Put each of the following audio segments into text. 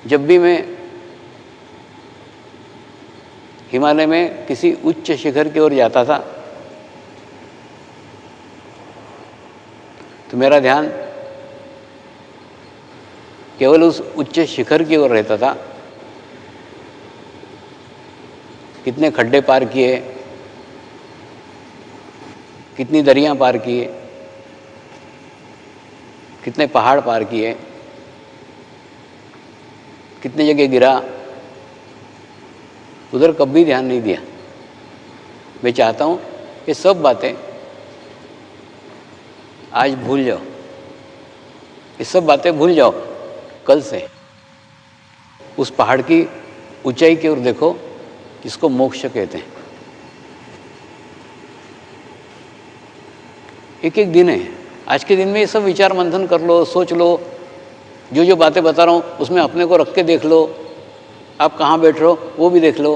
जब भी मैं हिमालय में किसी उच्च शिखर की ओर जाता था तो मेरा ध्यान केवल उस उच्च शिखर की ओर रहता था। कितने खड्डे पार किए, कितनी दरियां पार किए, कितने पहाड़ पार किए, कितने जगह गिरा, उधर कभी ध्यान नहीं दिया। मैं चाहता हूं ये सब बातें आज भूल जाओ, ये सब बातें भूल जाओ। कल से उस पहाड़ की ऊंचाई की ओर देखो, इसको मोक्ष कहते हैं। एक एक दिन है, आज के दिन में ये सब विचार मंथन कर लो, सोच लो। जो जो बातें बता रहा हूं उसमें अपने को रख के देख लो, आप कहाँ बैठ रहे हो वो भी देख लो।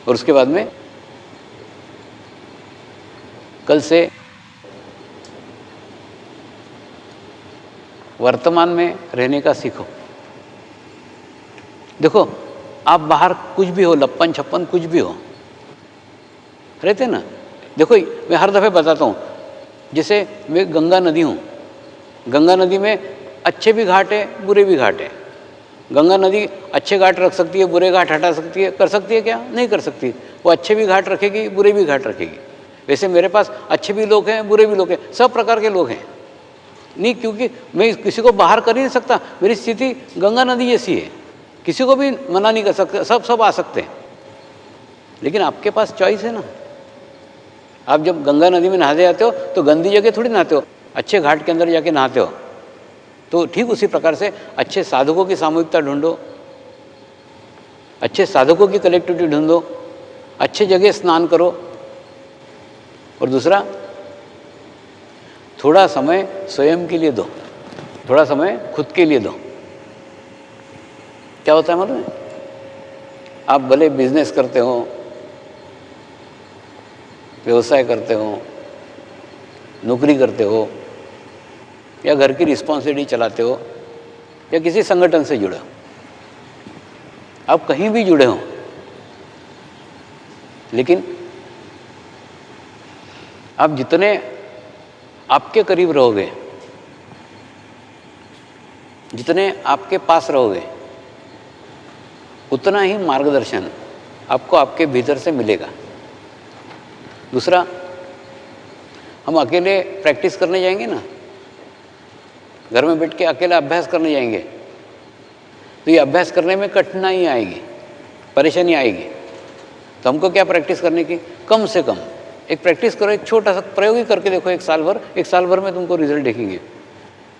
और उसके बाद में कल से वर्तमान में रहने का सीखो। देखो, आप बाहर कुछ भी हो, लप्पन छप्पन कुछ भी हो, रहते ना। देखो, मैं हर दफ़े बताता हूँ, जैसे मैं गंगा नदी हूँ, गंगा नदी में अच्छे भी घाट है, बुरे भी घाट है। गंगा नदी अच्छे घाट रख सकती है, बुरे घाट हटा सकती है, कर सकती है क्या? नहीं कर सकती। वो अच्छे भी घाट रखेगी, बुरे भी घाट रखेगी। वैसे मेरे पास अच्छे भी लोग हैं, बुरे भी लोग हैं, सब प्रकार के लोग हैं। नहीं, क्योंकि मैं किसी को बाहर कर ही नहीं सकता। मेरी स्थिति गंगा नदी जैसी है, किसी को भी मना नहीं कर सकते, सब आ सकते हैं। लेकिन आपके पास चॉइस है ना। आप जब गंगा नदी में नहाते जाते हो तो गंदी जगह थोड़ी नहाते हो, अच्छे घाट के अंदर जाके नहाते हो। तो ठीक उसी प्रकार से अच्छे साधकों की सामूहिकता ढूंढो, अच्छे साधकों की कलेक्टिविटी ढूंढो, अच्छे जगह स्नान करो। और दूसरा, थोड़ा समय स्वयं के लिए दो, थोड़ा समय खुद के लिए दो। क्या होता है मालूम है? आप भले बिजनेस करते हो, व्यवसाय करते हो, नौकरी करते हो, या घर की रिस्पॉन्सिबिलिटी चलाते हो, या किसी संगठन से जुड़े हो, आप कहीं भी जुड़े हो, लेकिन आप जितने आपके करीब रहोगे, जितने आपके पास रहोगे, उतना ही मार्गदर्शन आपको आपके भीतर से मिलेगा। दूसरा, हम अकेले प्रैक्टिस करने जाएंगे ना, घर में बैठ के अकेला अभ्यास करने जाएंगे, तो ये अभ्यास करने में कठिनाई आएगी, परेशानी आएगी। तो हमको क्या प्रैक्टिस करने की? कम से कम एक प्रैक्टिस करो, एक छोटा सा प्रयोग ही करके देखो, एक साल भर में तुमको रिजल्ट देखेंगे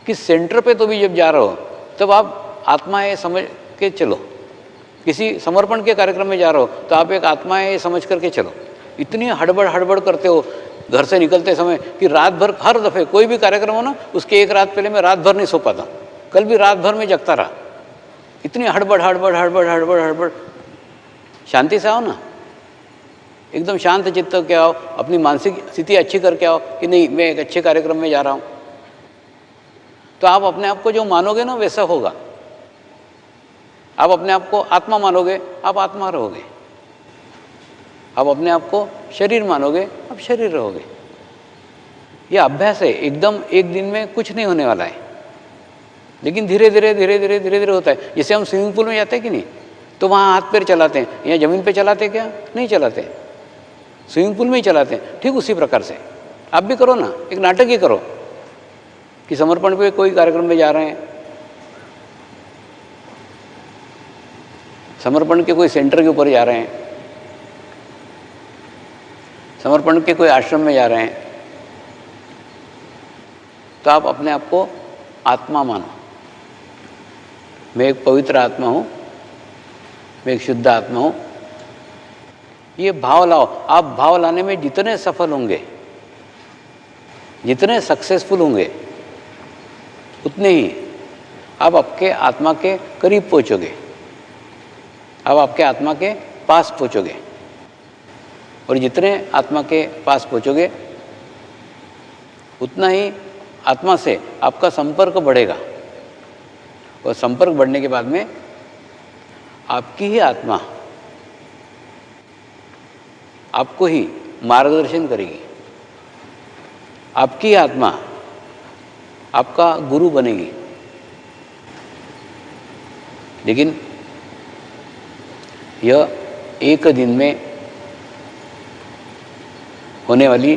कि सेंटर पे तो भी जब जा रहे हो तब आप आत्मा है समझ के चलो। किसी समर्पण के कार्यक्रम में जा रहे हो तो आप एक आत्मा है समझ करके चलो। इतनी हड़बड़ करते हो घर से निकलते समय कि रात भर, हर दफ़े कोई भी कार्यक्रम हो ना, उसके एक रात पहले मैं रात भर नहीं सो पाता। कल भी रात भर में जगता रहा। इतनी हड़बड़। शांति से आओ ना, एकदम शांत चित्त के आओ, अपनी मानसिक स्थिति अच्छी करके आओ कि नहीं मैं एक अच्छे कार्यक्रम में जा रहा हूँ। तो आप अपने आप को जो मानोगे ना वैसा होगा। आप अपने आप को आत्मा मानोगे, आप आत्मा रहोगे। आप अपने आप को शरीर मानोगे, आप शरीर रहोगे। यह अभ्यास है, एकदम एक दिन में कुछ नहीं होने वाला है, लेकिन धीरे धीरे होता है। जैसे हम स्विमिंग पूल में जाते हैं कि नहीं, तो वहाँ हाथ पैर चलाते हैं, यहाँ ज़मीन पे चलाते क्या? नहीं चलाते, स्विमिंग पूल में ही चलाते हैं। ठीक उसी प्रकार से आप भी करो ना, एक नाटक ही करो कि समर्पण पे कोई कार्यक्रम में जा रहे हैं, समर्पण के कोई सेंटर के ऊपर जा रहे हैं, समर्पण के कोई आश्रम में जा रहे हैं, तो आप अपने आप को आत्मा मानो। मैं एक पवित्र आत्मा हूँ, मैं एक शुद्ध आत्मा हूँ। ये भाव लाओ। आप भाव लाने में जितने सफल होंगे, जितने सक्सेसफुल होंगे, उतने ही आप आपके आत्मा के करीब पहुँचोगे, आप आपके आत्मा के पास पहुँचोगे। और जितने आत्मा के पास पहुँचोगे, उतना ही आत्मा से आपका संपर्क बढ़ेगा, और संपर्क बढ़ने के बाद में आपकी ही आत्मा आपको ही मार्गदर्शन करेगी, आपकी आत्मा आपका गुरु बनेगी। लेकिन यह एक दिन में होने वाली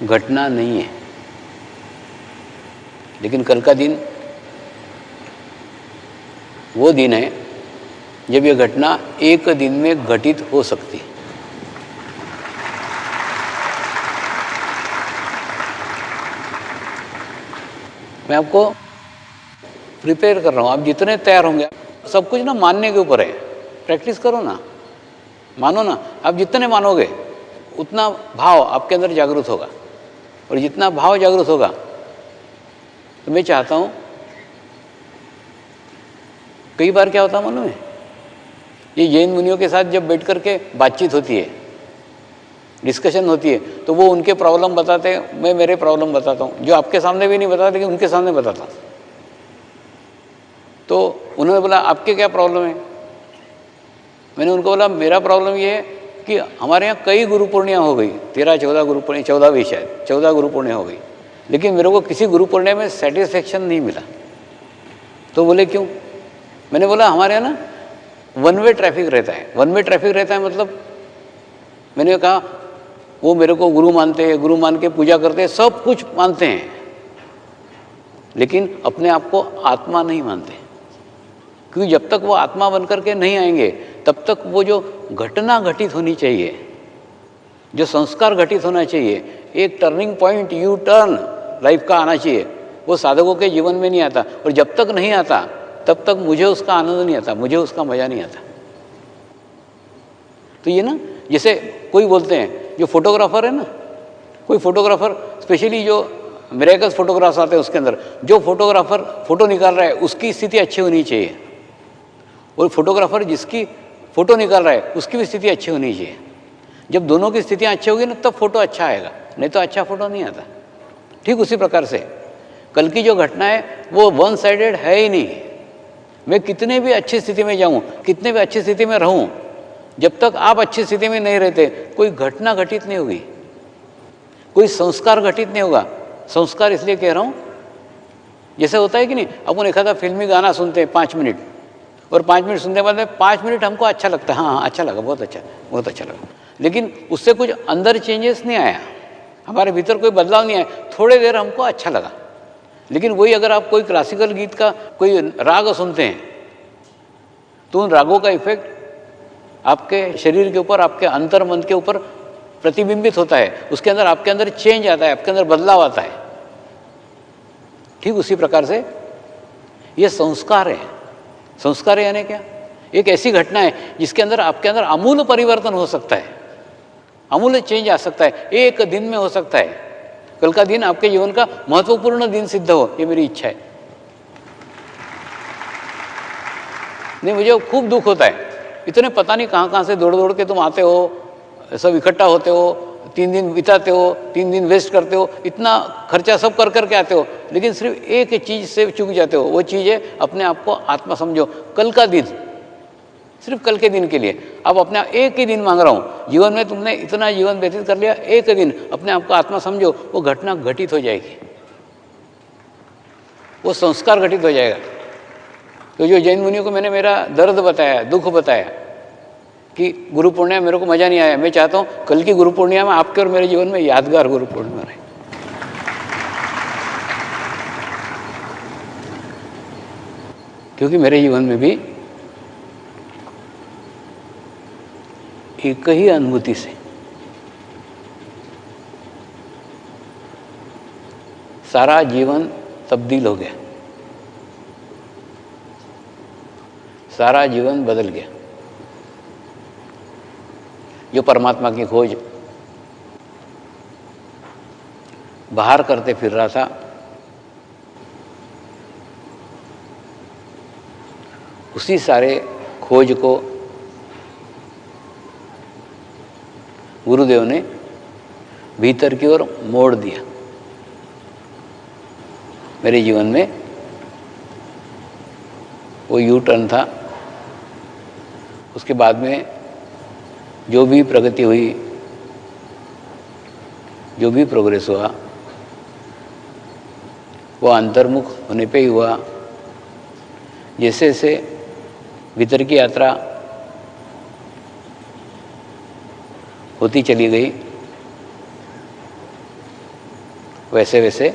घटना नहीं है, लेकिन कल का दिन वो दिन है जब यह घटना एक दिन में घटित हो सकती है। मैं आपको प्रिपेयर कर रहा हूँ, आप जितने तैयार होंगे, सब कुछ ना मानने के ऊपर है। प्रैक्टिस करो ना, मानो ना, आप जितने मानोगे उतना भाव आपके अंदर जागृत होगा, और जितना भाव जागृत होगा तो मैं चाहता हूँ, कई बार क्या होता है मालूम है, ये जैन मुनियों के साथ जब बैठ कर के बातचीत होती है, डिस्कशन होती है, तो वो उनके प्रॉब्लम बताते हैं, मैं मेरे प्रॉब्लम बताता हूँ, जो आपके सामने भी नहीं बताता लेकिन उनके सामने बताता हूँ। तो उन्होंने बोला आपके क्या प्रॉब्लम है? मैंने उनको बोला मेरा प्रॉब्लम ये है कि हमारे यहाँ कई गुरु पूर्णिया हो गई, 13-14 गुरु पूर्णिया, 14 भी शायद 14 गुरु पूर्णिया हो गई, लेकिन मेरे को किसी गुरु पूर्णिया में सेटिस्फेक्शन नहीं मिला। तो बोले क्यों? मैंने बोला हमारे यहाँ ना वन वे ट्रैफिक रहता है। वन वे ट्रैफिक रहता है मतलब, मैंने कहा वो मेरे को गुरु मानते हैं, गुरु मान के पूजा करते हैं, सब कुछ मानते हैं, लेकिन अपने आप को आत्मा नहीं मानते, क्योंकि जब तक वो आत्मा बन करके नहीं आएंगे तब तक वो जो घटना घटित होनी चाहिए, जो संस्कार घटित होना चाहिए, एक turning point, U turn life का आना चाहिए, वो साधकों के जीवन में नहीं आता। और जब तक नहीं आता तब तक मुझे उसका आनंद नहीं आता, मुझे उसका मज़ा नहीं आता। तो ये ना, जैसे कोई बोलते हैं जो फोटोग्राफर है ना, कोई फोटोग्राफर, स्पेशली जो मिरेकल्स फोटोग्राफ्स आते हैं उसके अंदर, जो फोटोग्राफर फोटो निकाल रहा है उसकी स्थिति अच्छी होनी चाहिए, और फोटोग्राफर जिसकी फोटो निकाल रहा है उसकी भी स्थिति अच्छी होनी चाहिए। जब दोनों की स्थितियाँ अच्छी होगी ना तब फोटो अच्छा आएगा, नहीं तो अच्छा फोटो नहीं आता। ठीक उसी प्रकार से कल की जो घटना है वो वन साइडेड है ही नहीं। मैं कितने भी अच्छी स्थिति में जाऊँ, कितने भी अच्छी स्थिति में रहूँ, जब तक आप अच्छी स्थिति में नहीं रहते कोई घटना घटित नहीं होगी, कोई संस्कार घटित नहीं होगा। संस्कार इसलिए कह रहा हूँ, जैसे होता है कि नहीं, अपन एक आधा फिल्मी गाना सुनते हैं 5 मिनट, और 5 मिनट सुनने के बाद में 5 मिनट हमको अच्छा लगता है, हाँ अच्छा लगा, बहुत अच्छा लगा, लेकिन उससे कुछ अंदर चेंजेस नहीं आया, हमारे भीतर कोई बदलाव नहीं आया। थोड़ी देर हमको अच्छा लगा, लेकिन वही अगर आप कोई क्लासिकल गीत का कोई राग सुनते हैं तो उन रागों का इफेक्ट आपके शरीर के ऊपर, आपके अंतर मन के ऊपर प्रतिबिंबित होता है, उसके अंदर आपके अंदर चेंज आता है, आपके अंदर बदलाव आता है। ठीक उसी प्रकार से ये संस्कार है। संस्कार यानी क्या? एक ऐसी घटना है जिसके अंदर आपके अंदर आमूल परिवर्तन हो सकता है, आमूल चेंज आ सकता है, एक दिन में हो सकता है। कल का दिन आपके जीवन का महत्वपूर्ण दिन सिद्ध हो, ये मेरी इच्छा है। नहीं, मुझे खूब दुख होता है, इतने पता नहीं कहाँ से दौड़ दौड़ के तुम आते हो, सब इकट्ठा होते हो, 3 दिन बिताते हो, 3 दिन वेस्ट करते हो, इतना खर्चा सब कर करके आते हो, लेकिन सिर्फ एक चीज़ से चूक जाते हो। वो चीज़ है अपने आप को आत्मा समझो। कल का दिन, सिर्फ कल के दिन के लिए अब अपने एक ही दिन मांग रहा हूँ, जीवन में तुमने इतना जीवन व्यतीत कर लिया, एक दिन अपने आप को आत्मा समझो, वो घटना घटित हो जाएगी, वो संस्कार घटित हो जाएगा। तो जो जैन मुनियों को मैंने मेरा दर्द बताया, दुख बताया कि गुरु पूर्णिमा मेरे को मज़ा नहीं आया, मैं चाहता हूँ कल की गुरु पूर्णिमा में आपके और मेरे जीवन में यादगार गुरु पूर्णिमा रहे। क्योंकि मेरे जीवन में भी एक ही अनुभूति से सारा जीवन तब्दील हो गया, सारा जीवन बदल गया। जो परमात्मा की खोज बाहर करते फिर रहा था, उसी सारे खोज को गुरुदेव ने भीतर की ओर मोड़ दिया। मेरे जीवन में वो यू टर्न था। उसके बाद में जो भी प्रगति हुई, जो भी प्रोग्रेस हुआ, वो अंतर्मुख होने पे ही हुआ। जैसे जैसे भीतर की यात्रा होती चली गई, वैसे वैसे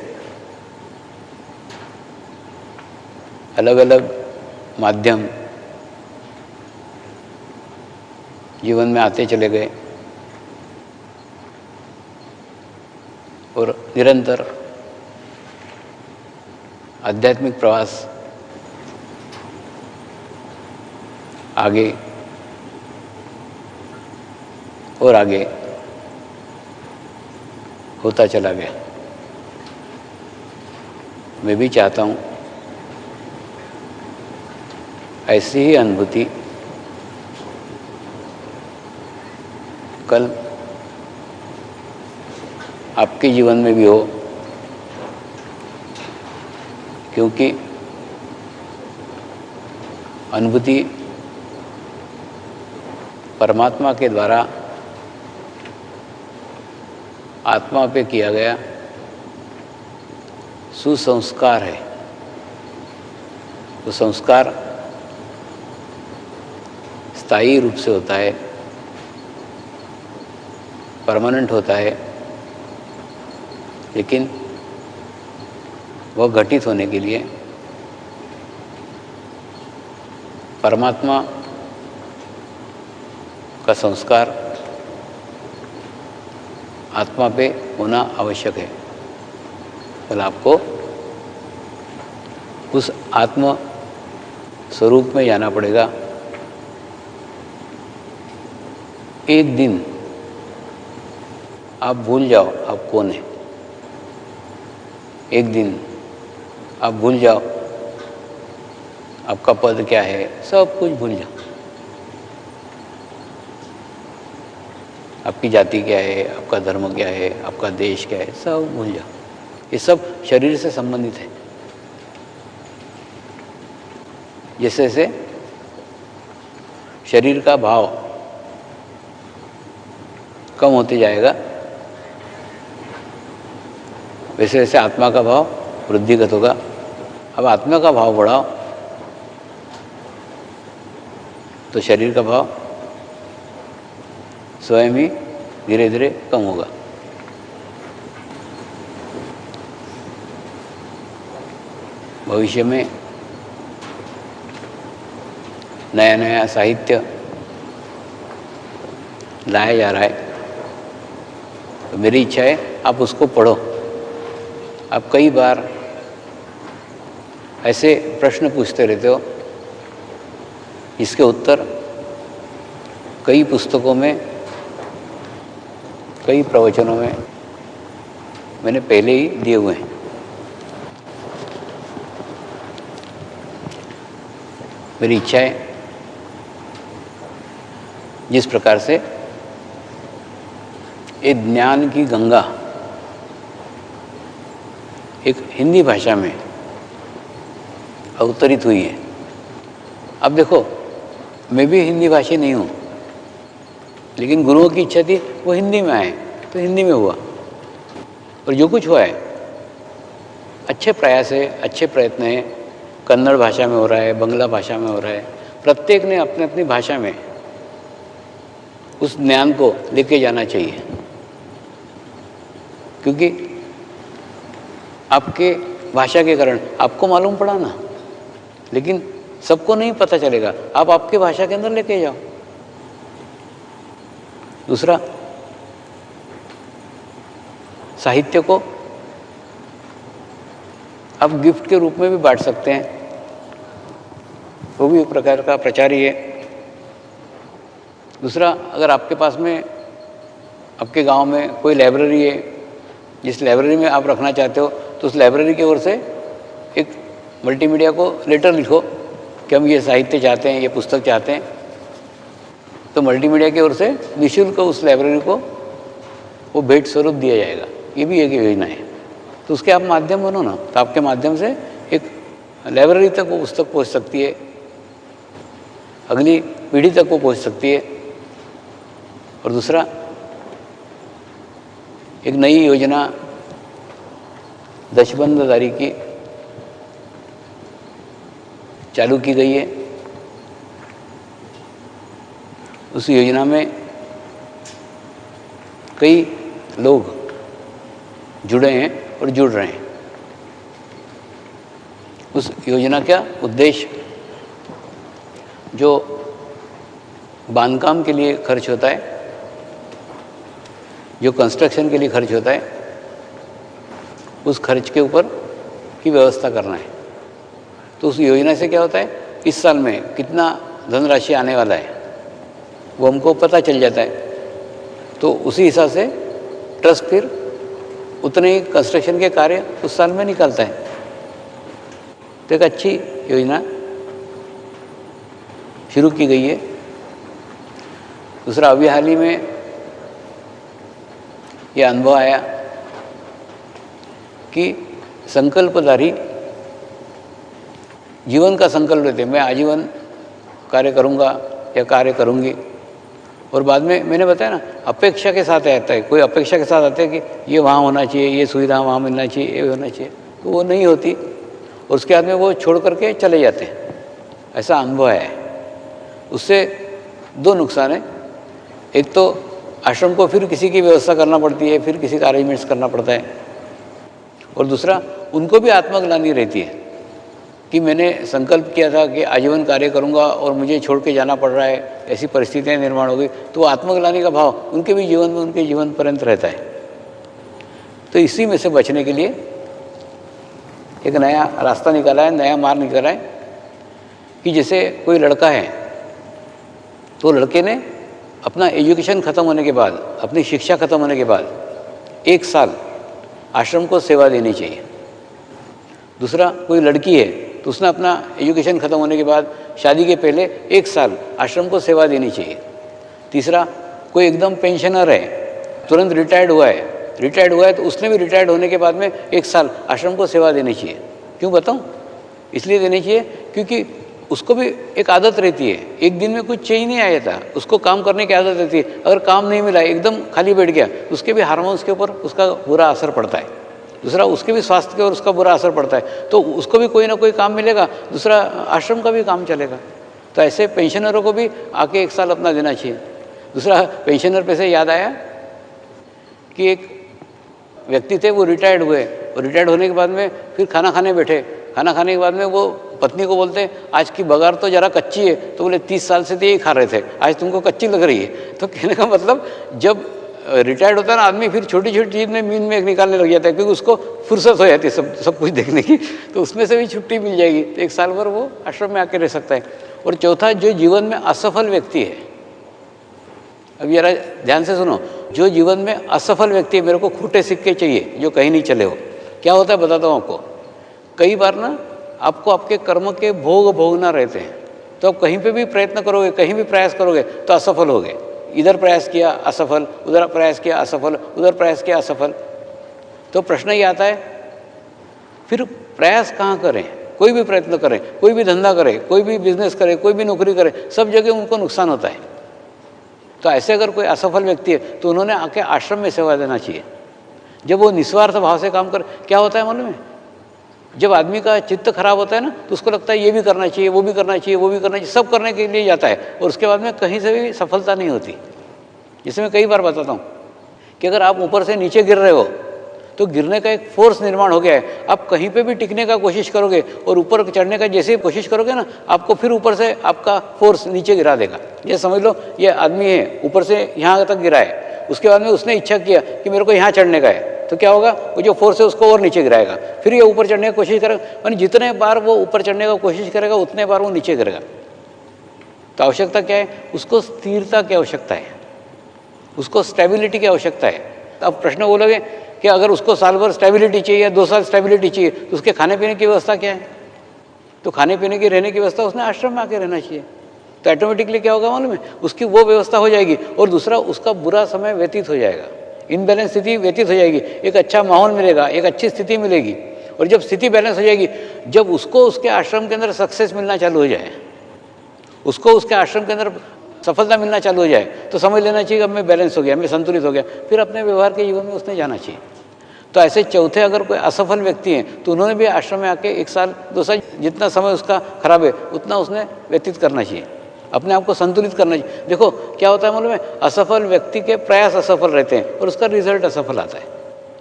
अलग अलग माध्यम जीवन में आते चले गए और निरंतर आध्यात्मिक प्रवास आगे और आगे होता चला गया। मैं भी चाहता हूँ ऐसी ही अनुभूति कल आपके जीवन में भी हो, क्योंकि अनुभूति परमात्मा के द्वारा आत्मा पे किया गया सुसंस्कार है। वो संस्कार स्थायी रूप से होता है, परमानेंट होता है, लेकिन वह घटित होने के लिए परमात्मा का संस्कार आत्मा पे होना आवश्यक है। कल आपको उस आत्म स्वरूप में जाना पड़ेगा। एक दिन आप भूल जाओ आप कौन है। एक दिन आप भूल जाओ आपका पद क्या है, सब कुछ भूल जाओ। आपकी जाति क्या है, आपका धर्म क्या है, आपका देश क्या है, सब भूल जाओ। ये सब शरीर से संबंधित है। जैसे जैसे शरीर का भाव कम होते जाएगा, वैसे वैसे आत्मा का भाव वृद्धिगत होगा। अब आत्मा का भाव बढ़ाओ तो शरीर का भाव स्वयं ही धीरे धीरे कम होगा। भविष्य में नया नया साहित्य लाया जा रहा है, तो मेरी इच्छा है आप उसको पढ़ो। आप कई बार ऐसे प्रश्न पूछते रहते हो इसके उत्तर कई पुस्तकों में, कई प्रवचनों में मैंने पहले ही दिए हुए हैं। मेरी इच्छा है जिस प्रकार से ये ज्ञान की गंगा एक हिंदी भाषा में अवतरित हुई है। अब देखो, मैं भी हिंदी भाषी नहीं हूँ, लेकिन गुरुओं की इच्छा थी वो हिंदी में आए तो हिंदी में हुआ। और जो कुछ हुआ है अच्छे प्रयास है, अच्छे प्रयत्न है। कन्नड़ भाषा में हो रहा है, बंगला भाषा में हो रहा है। प्रत्येक ने अपनी अपनी भाषा में उस ज्ञान को लेके जाना चाहिए, क्योंकि आपके भाषा के कारण आपको मालूम पड़ा ना, लेकिन सबको नहीं पता चलेगा। आप आपके भाषा के अंदर लेके जाओ। दूसरा, साहित्य को आप गिफ्ट के रूप में भी बांट सकते हैं, वो भी एक प्रकार का प्रचार ही है। दूसरा, अगर आपके पास में, आपके गांव में कोई लाइब्रेरी है, जिस लाइब्रेरी में आप रखना चाहते हो, तो उस लाइब्रेरी की ओर से एक मल्टीमीडिया को लेटर लिखो कि हम ये साहित्य चाहते हैं, ये पुस्तक चाहते हैं, तो मल्टीमीडिया की ओर से निःशुल्क उस लाइब्रेरी को वो भेंट स्वरूप दिया जाएगा। ये भी एक योजना है। तो उसके आप माध्यम बनो ना, तो आपके माध्यम से एक लाइब्रेरी तक वो पुस्तक पहुँच सकती है, अगली पीढ़ी तक वो पहुँच सकती है। और दूसरा, एक नई योजना दशबंधदारी की चालू की गई है। उस योजना में कई लोग जुड़े हैं और जुड़ रहे हैं। उस योजना का उद्देश्य जो बांधकाम के लिए खर्च होता है, जो कंस्ट्रक्शन के लिए खर्च होता है, उस खर्च के ऊपर की व्यवस्था करना है। तो उस योजना से क्या होता है, इस साल में कितना धनराशि आने वाला है वो हमको पता चल जाता है। तो उसी हिसाब से ट्रस्ट फिर उतने ही कंस्ट्रक्शन के कार्य उस साल में निकालता है। तो एक अच्छी योजना शुरू की गई है। दूसरा, अभी हाल ही में यह अनुभव आया कि संकल्पधारी जीवन का संकल्प लेते, मैं आजीवन कार्य करूँगा या कार्य करूँगी, और बाद में मैंने बताया ना अपेक्षा के साथ आता है। कोई अपेक्षा के साथ आता है कि ये वहाँ होना चाहिए, ये सुविधा वहाँ मिलना चाहिए, ये होना चाहिए, तो वो नहीं होती और उसके बाद में वो छोड़ करके चले जाते हैं। ऐसा अनुभव है। उससे दो नुकसान है। एक तो आश्रम को फिर किसी की व्यवस्था करना पड़ती है, फिर किसी का अरेंजमेंट्स करना पड़ता है, और दूसरा उनको भी आत्मग्लानि रहती है कि मैंने संकल्प किया था कि आजीवन कार्य करूंगा और मुझे छोड़ के जाना पड़ रहा है, ऐसी परिस्थितियां निर्माण हो गई। तो आत्मग्लानि का भाव उनके भी जीवन में, उनके जीवन पर्यंत रहता है। तो इसी में से बचने के लिए एक नया रास्ता निकाला है, नया मार्ग निकाला है कि जैसे कोई लड़का है तो लड़के ने अपना एजुकेशन ख़त्म होने के बाद, अपनी शिक्षा ख़त्म होने के बाद 1 साल आश्रम को सेवा देनी चाहिए। दूसरा, कोई लड़की है तो उसने अपना एजुकेशन ख़त्म होने के बाद शादी के पहले 1 साल आश्रम को सेवा देनी चाहिए। तीसरा, कोई एकदम पेंशनर है, तुरंत रिटायर्ड हुआ है तो उसने भी रिटायर्ड होने के बाद में 1 साल आश्रम को सेवा देनी चाहिए। क्यों बताऊं? इसलिए देनी चाहिए क्योंकि उसको भी एक आदत रहती है। एक दिन में कुछ चेंज नहीं आया था, उसको काम करने की आदत रहती है। अगर काम नहीं मिला, एकदम खाली बैठ गया, उसके भी हार्मोन्स के ऊपर उसका बुरा असर पड़ता है। दूसरा, उसके भी स्वास्थ्य के ऊपर उसका बुरा असर पड़ता है। तो उसको भी कोई ना कोई काम मिलेगा, दूसरा आश्रम का भी काम चलेगा। तो ऐसे पेंशनरों को भी आके 1 साल अपना देना चाहिए। दूसरा, पेंशनर पे से याद आया कि एक व्यक्ति थे, वो रिटायर्ड हुए और रिटायर्ड होने के बाद में फिर खाना खाने बैठे। खाना खाने के बाद में वो पत्नी को बोलते हैं, आज की बघार तो ज़रा कच्ची है। तो बोले 30 साल से तो यही खा रहे थे, आज तुमको कच्ची लग रही है। तो कहने का मतलब, जब रिटायर्ड होता है ना आदमी, फिर छोटी छोटी चीज़ में मीन में निकालने लग जाता है, क्योंकि उसको फुर्सत हो जाती है सब कुछ देखने की। तो उसमें से भी छुट्टी मिल जाएगी, तो 1 साल भर वो आश्रम में आके रह सकता है। और चौथा, जो जीवन में असफल व्यक्ति है, अब जरा ध्यान से सुनो, जो जीवन में असफल व्यक्ति है, मेरे को खोटे सिक्के चाहिए जो कहीं नहीं चले हो, क्या होता है बताता हूँ आपको। कई बार ना आपको आपके कर्म के भोग भोगना रहते हैं, तो आप कहीं पे भी प्रयत्न करोगे, कहीं भी प्रयास करोगे तो असफल होगे। इधर प्रयास किया असफल, उधर प्रयास किया असफल, उधर प्रयास किया असफल। तो प्रश्न ये आता है, फिर प्रयास कहाँ करें? कोई भी प्रयत्न करें, कोई भी धंधा करे, कोई भी बिजनेस करे, कोई भी नौकरी करे, सब जगह उनको नुकसान होता है। तो ऐसे अगर कोई असफल व्यक्ति है तो उन्होंने आके आश्रम में सेवा देना चाहिए। जब वो निस्वार्थ भाव से काम कर, क्या होता है मालूम है? जब आदमी का चित्त खराब होता है ना, तो उसको लगता है ये भी करना चाहिए, वो भी करना चाहिए, वो भी करना चाहिए, सब करने के लिए जाता है और उसके बाद में कहीं से भी सफलता नहीं होती। जैसे मैं कई बार बताता हूँ कि अगर आप ऊपर से नीचे गिर रहे हो तो गिरने का एक फोर्स निर्माण हो गया है। आप कहीं पे भी टिकने का कोशिश करोगे और ऊपर चढ़ने का जैसे ही कोशिश करोगे ना, आपको फिर ऊपर से आपका फोर्स नीचे गिरा देगा। ये समझ लो, ये आदमी है, ऊपर से यहाँ तक गिरा है, उसके बाद में उसने इच्छा किया कि मेरे को यहाँ चढ़ने का है, तो क्या होगा? वो जो फोर्स है उसको और नीचे गिराएगा, फिर ये ऊपर चढ़ने की कोशिश करेगा। यानी जितने बार वो ऊपर चढ़ने का कोशिश करेगा उतने बार वो नीचे गिरेगा। तो आवश्यकता क्या है? उसको स्थिरता की आवश्यकता है, उसको स्टेबिलिटी की आवश्यकता है। अब प्रश्न बोलोगे कि अगर उसको साल भर स्टेबिलिटी चाहिए या 2 साल स्टेबिलिटी चाहिए, तो उसके खाने पीने की व्यवस्था क्या है? तो खाने पीने की, रहने की व्यवस्था उसने आश्रम में आके रहना चाहिए। तो ऑटोमेटिकली क्या होगा मालूम है? उसकी वो व्यवस्था हो जाएगी। और दूसरा, उसका बुरा समय व्यतीत हो जाएगा। इनबैलेंस स्थिति व्यतीत हो जाएगी, एक अच्छा माहौल मिलेगा, एक अच्छी स्थिति मिलेगी। और जब स्थिति बैलेंस हो जाएगी, जब उसको उसके आश्रम के अंदर सक्सेस मिलना चालू हो जाए, उसको उसके आश्रम के अंदर सफलता मिलना चालू हो जाए, तो समझ लेना चाहिए अब मैं बैलेंस हो गया, मैं संतुलित हो गया, फिर अपने व्यवहार के जीवन में उसने जाना चाहिए। तो ऐसे चौथे अगर कोई असफल व्यक्ति हैं तो उन्होंने भी आश्रम में आके 1 साल 2 साल जितना समय उसका खराब है उतना उसने व्यतीत करना चाहिए, अपने आप को संतुलित करना चाहिए। देखो क्या होता है मालूम है, असफल व्यक्ति के प्रयास असफल रहते हैं और उसका रिजल्ट असफल आता है।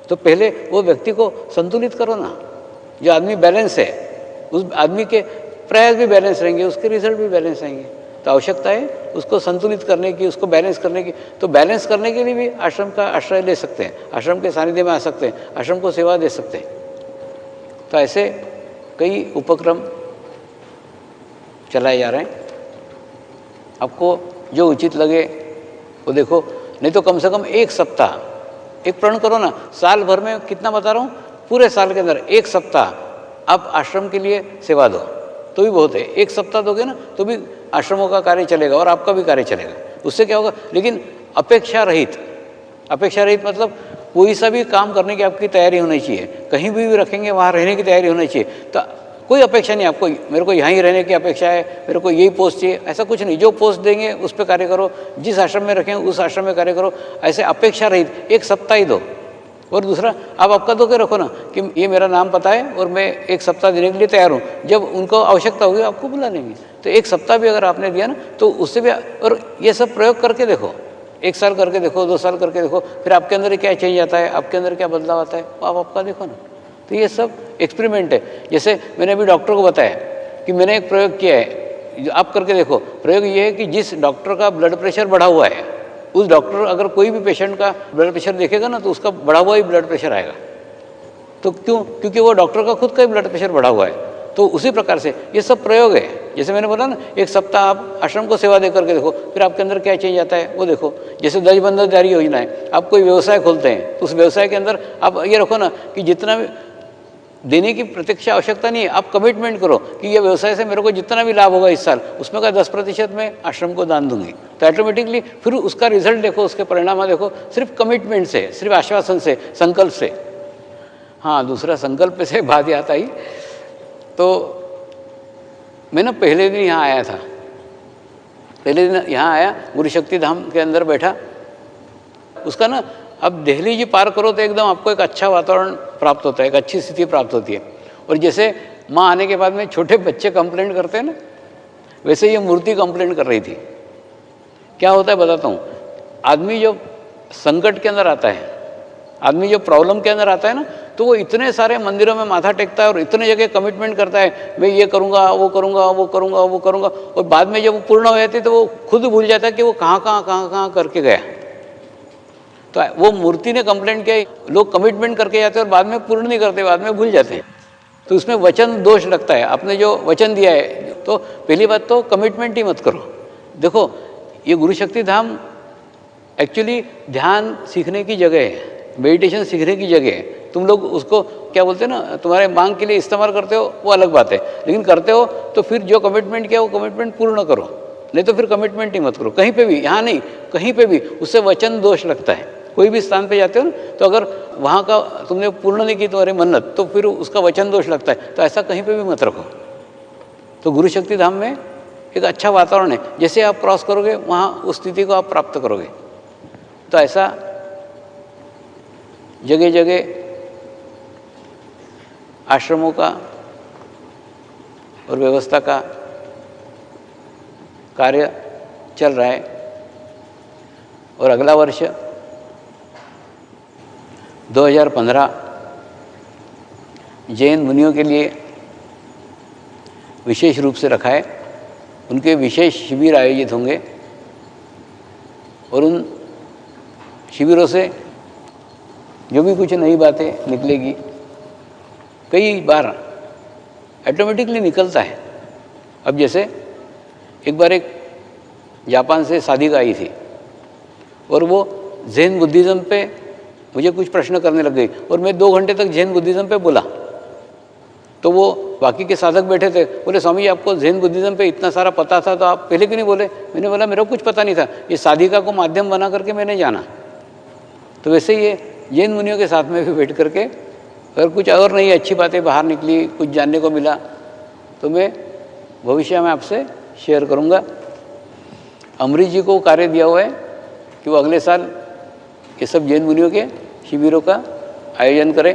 तो पहले वो व्यक्ति को संतुलित करो ना। जो आदमी बैलेंस है उस आदमी के प्रयास भी बैलेंस रहेंगे, उसके रिजल्ट भी बैलेंस रहेंगे। तो आवश्यकता है उसको संतुलित करने की, उसको बैलेंस करने की। तो बैलेंस करने के लिए भी आश्रम का आश्रय ले सकते हैं, आश्रम के सानिध्य में आ सकते हैं, आश्रम को सेवा दे सकते हैं। तो ऐसे कई उपक्रम चलाए जा रहे हैं। आपको जो उचित लगे वो देखो, नहीं तो कम से कम 1 सप्ताह एक प्रण करो ना। साल भर में कितना बता रहा हूँ, पूरे साल के अंदर 1 सप्ताह आप आश्रम के लिए सेवा दो तो भी बहुत है। 1 सप्ताह दोगे ना तो भी आश्रमों का कार्य चलेगा और आपका भी कार्य चलेगा। उससे क्या होगा, लेकिन अपेक्षा रहित मतलब कोई सा भी काम करने की आपकी तैयारी होनी चाहिए। कहीं भी रखेंगे वहाँ रहने की तैयारी होनी चाहिए। तो कोई अपेक्षा नहीं आपको, मेरे को यहाँ ही रहने की अपेक्षा है, मेरे को यही पोस्ट चाहिए, ऐसा कुछ नहीं। जो पोस्ट देंगे उस पर कार्य करो, जिस आश्रम में रखें उस आश्रम में कार्य करो। ऐसे अपेक्षा रहित 1 सप्ताह ही दो। और दूसरा, आप आपका दो के रखो ना कि ये मेरा नाम पता है और मैं 1 सप्ताह देने के लिए तैयार हूँ। जब उनको आवश्यकता होगी आपको बुला लेंगे। तो 1 सप्ताह भी अगर आपने दिया ना तो उससे भी, और ये सब प्रयोग करके देखो, 1 साल करके देखो, 2 साल करके देखो, फिर आपके अंदर क्या चेंज आता है, आपके अंदर क्या बदलाव आता है, आप आपका देखो ना। तो ये सब एक्सपेरिमेंट है। जैसे मैंने अभी डॉक्टर को बताया कि मैंने एक प्रयोग किया है, आप करके देखो। प्रयोग ये है कि जिस डॉक्टर का ब्लड प्रेशर बढ़ा हुआ है, उस डॉक्टर अगर कोई भी पेशेंट का ब्लड प्रेशर देखेगा ना तो उसका बढ़ा हुआ ही ब्लड प्रेशर आएगा। तो क्यों? क्योंकि वो डॉक्टर का खुद का ही ब्लड प्रेशर बढ़ा हुआ है। तो उसी प्रकार से ये सब प्रयोग है। जैसे मैंने बोला ना, 1 सप्ताह आप आश्रम को सेवा दे करके देखो, फिर आपके अंदर क्या चेंज आता है वो देखो। जैसे दशबंधनधारी योजना है, आप कोई व्यवसाय खोलते हैं तो उस व्यवसाय के अंदर आप ये रखो ना कि जितना भी देने की प्रत्यक्ष आवश्यकता नहीं है, आप कमिटमेंट करो कि ये व्यवसाय से मेरे को जितना भी लाभ होगा इस साल, उसमें का 10% मैं आश्रम को दान दूंगी। तो ऑटोमेटिकली फिर उसका रिजल्ट देखो, उसके परिणाम देखो, सिर्फ कमिटमेंट से, सिर्फ आश्वासन से, संकल्प से। हाँ, दूसरा संकल्प से बात याद आई। तो मैं ना पहले दिन यहाँ आया था, पहले दिन यहाँ आया, गुरु शक्ति धाम के अंदर बैठा। उसका ना, अब दिल्ली जी पार करो तो एकदम आपको एक अच्छा वातावरण प्राप्त होता है, एक अच्छी स्थिति प्राप्त होती है। और जैसे माँ आने के बाद में छोटे बच्चे कंप्लेंट करते हैं ना, वैसे ये मूर्ति कंप्लेंट कर रही थी। क्या होता है बताता हूँ। आदमी जब संकट के अंदर आता है, आदमी जब प्रॉब्लम के अंदर आता है ना, तो वो इतने सारे मंदिरों में माथा टेकता है और इतने जगह कमिटमेंट करता है, मैं ये करूँगा, वो करूँगा, वो करूँगा, वो करूँगा। और बाद में जब वो पूर्ण हो जाती है तो वो खुद भूल जाता है कि वो कहाँ करके गया। तो वो मूर्ति ने कंप्लेंट किया, लोग कमिटमेंट करके जाते हैं और बाद में पूर्ण नहीं करते, बाद में भूल जाते हैं। तो उसमें वचन दोष लगता है। आपने जो वचन दिया है, तो पहली बात तो कमिटमेंट ही मत करो। देखो, ये गुरु शक्ति धाम एक्चुअली ध्यान सीखने की जगह है, मेडिटेशन सीखने की जगह है। तुम लोग उसको क्या बोलते हैं ना, तुम्हारे मांग के लिए इस्तेमाल करते हो वो अलग बात है, लेकिन करते हो तो फिर जो कमिटमेंट किया वो कमिटमेंट पूर्ण करो, नहीं तो फिर कमिटमेंट ही मत करो। कहीं पे भी, यहाँ नहीं, कहीं पे भी उससे वचन दोष लगता है। कोई भी स्थान पे जाते हो ना, तो अगर वहाँ का तुमने पूर्ण नहीं की तुम्हारी मन्नत, तो फिर उसका वचन दोष लगता है। तो ऐसा कहीं पे भी मत रखो। तो गुरु शक्ति धाम में एक अच्छा वातावरण है, जैसे आप क्रॉस करोगे वहाँ उस स्थिति को आप प्राप्त करोगे। तो ऐसा जगह जगह आश्रमों का और व्यवस्था का कार्य चल रहा है। और अगला वर्ष 2015 जैन मुनियों के लिए विशेष रूप से रखा है। उनके विशेष शिविर आयोजित होंगे और उन शिविरों से जो भी कुछ नई बातें निकलेगी, कई बार ऑटोमेटिकली निकलता है। अब जैसे एक बार एक जापान से साधिका आई थी और वो जैन बुद्धिज़्म पे मुझे कुछ प्रश्न करने लग गई और मैं 2 घंटे तक जैन बुद्धिज़्म पे बोला। तो वो बाकी के साधक बैठे थे, बोले स्वामी जी आपको जैन बुद्धिज़्म पे इतना सारा पता था तो आप पहले क्यों नहीं बोले? मैंने बोला मेरे को कुछ पता नहीं था, ये साधिका को माध्यम बना करके मैंने जाना। तो वैसे ही ये जैन मुनियों के साथ में भी बैठ करके अगर कुछ और नई अच्छी बातें बाहर निकली, कुछ जानने को मिला, तो मैं भविष्य में आपसे शेयर करूँगा। अमरीश जी को कार्य दिया हुआ है कि वो अगले साल ये सब जैन मुनियों के शिविरों का आयोजन करें।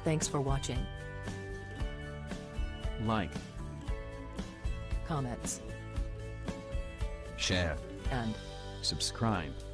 Thanks for watching. Like, Comments share, and subscribe.